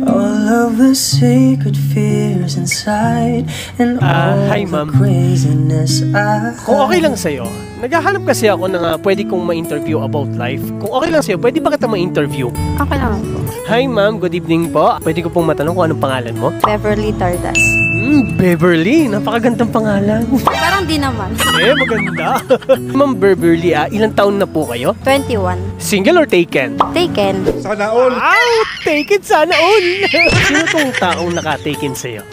all of the sacred fears inside, and all hi, the ma'am. craziness I Kung okay lang sa'yo, naghahanap kasi ako ng pwede kong ma-interview about life. Kung okay lang sa'yo, pwede ba kita ma-interview? Okay lang po. Hi ma'am, good evening po. Pwede ko pong matanong kung anong pangalan mo? Beverly Tardas. Beverly, napakagandang pangalan. Parang di naman. Maganda. Ma'am Beverly, ilang taon na po kayo? 21. Single or taken? Taken. Sana all. Taken sana all. Sino tong taong naka-taken sa'yo?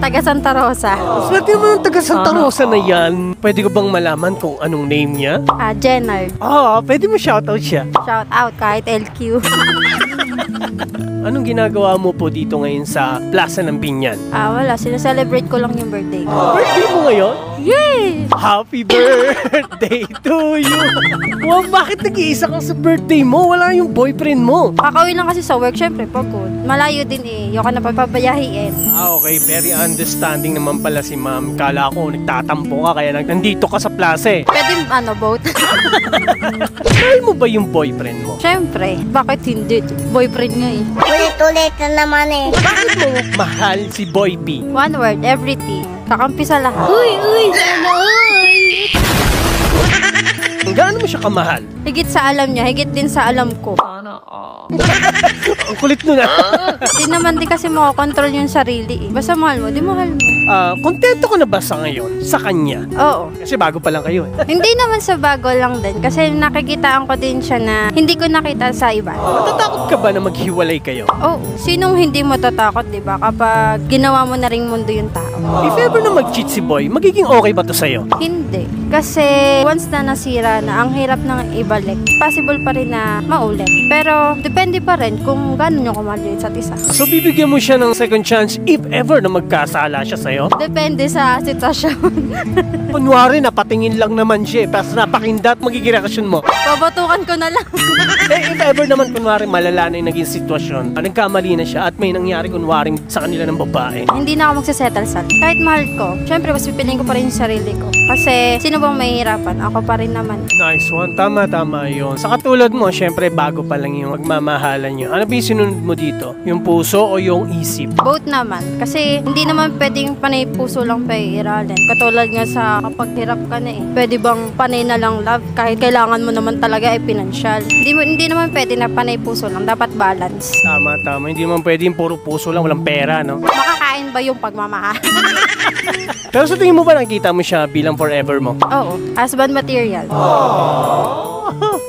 Taga Santa Rosa. Swerte mo yung taga Santa Rosa na yan. Pwede ko bang malaman kung anong name niya? Jenner. Pwede mo shoutout siya. Shout out kahit LQ. Anong ginagawa mo po dito ngayon sa Plaza ng Binyan? Wala. Sinaselebrate ko lang yung birthday ko. Birthday mo ngayon? Yay! Happy birthday to you! Wow, bakit nag-iisa ka sa birthday mo? Wala yung boyfriend mo. Kakawin lang kasi sa work, syempre, pagod. Malayo din eh. Yung ka na papabayahiin. Okay. Very understanding naman pala si ma'am. Kala ko nagtatampo ka kaya nandito ka sa plaza eh. Pwede boat. Mahal mo ba yung boyfriend mo? Syempre. Bakit hindi? Boyfriend nga eh. Ulit-ulit na naman eh. Bakit mo mahal si Boy P? One word, everything. Kakampi sa lahat. Uy, sana all. Gaano mo siya kamahal? Higit sa alam niya, higit din sa alam ko. Ang kulit nun Di naman din kasi makakontrol yung sarili eh. Basta mahal mo, di mahal mo. Kontento ko na ba sa ngayon? Sa kanya? Oo. Kasi bago pa lang kayo eh. Hindi naman sa bago lang din. Kasi nakikitaan ko din siya na hindi ko nakita sa iba. Matatakot ka ba na maghiwalay kayo? Oo. Sinong hindi mo tatakot, di ba? Kapag ginawa mo na ring mundo yung tao. If ever na mag-cheat si Boy, magiging okay ba to sa'yo? Hindi. Kasi once na nasira na, ang hirap nang ibalik. Possible pa rin na maulit. Pero depende pa rin kung gano'n nyo kumahal yung isa't isa. So bibigyan mo siya ng second chance if ever na magkasala siya sa'yo? Depende sa sitwasyon. Kunwari, napatingin lang naman siya, tapos napakindat, magiging reaksyon mo. Babatukan ko na lang. If ever naman, kunwari, malala na yung naging sitwasyon, nagkamali na siya at may nangyari kunwari sa kanila ng babae. Hindi na ako magsasettle sa kahit mahal ko. Siyempre, mas pipiliin ko pa rin yung sarili ko. Kasi, sino bang mahihirapan? Ako pa rin naman. Nice one. Tama yun. Sa katulad mo, siyempre, bago pa lang yung magmamahalan nyo. Ano ba yung sinunod mo dito? Yung puso o yung isip? Both naman. Kasi, hindi naman pwedeng panay puso lang pairalin. Katulad nga sa kapag hirap ka na eh. Pwede bang panay na lang love kahit kailangan mo naman talaga ay pinansyal. Hindi naman pwede na panay puso lang. Dapat balance. Tama. Hindi naman pwede yung puro puso lang, walang pera, no? Makakain ba yung pagmamahal? Pero sa tingin mo ba nakita mo siya bilang forever mo? Oo. Husband material.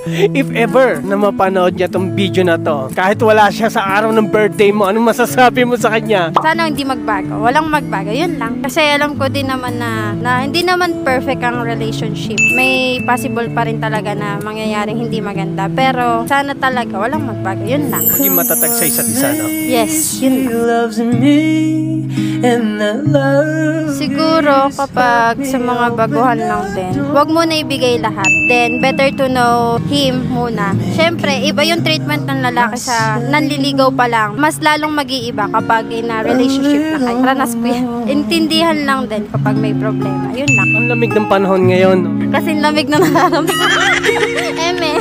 If ever na mapanood niya tong video na to, kahit wala siya sa araw ng birthday mo, anong masasabi mo sa kanya? Sana hindi magbago. Walang magbago. Yun lang. Kasi alam ko din naman na hindi naman perfect ang relationship. May possible pa rin talaga na mangyayaring hindi maganda. Pero sana talaga walang magbago. Yun lang. Maging matatag sa isa't isa, no? Yes, yun lang. loves me, and that love Siguro kapag sa mga baguhan lang din, wag mo na ibigay lahat. Then, better to know him muna. Siyempre, iba yung treatment ng lalaki sa nanliligaw pa lang. Mas lalong mag-iiba kapag in a relationship na kayo. Ranas ko yan. Intindihan lang din kapag may problema. Yun lang. Ang lamig ng panahon ngayon, no? Kasi lamig na nararamdaman. Eme.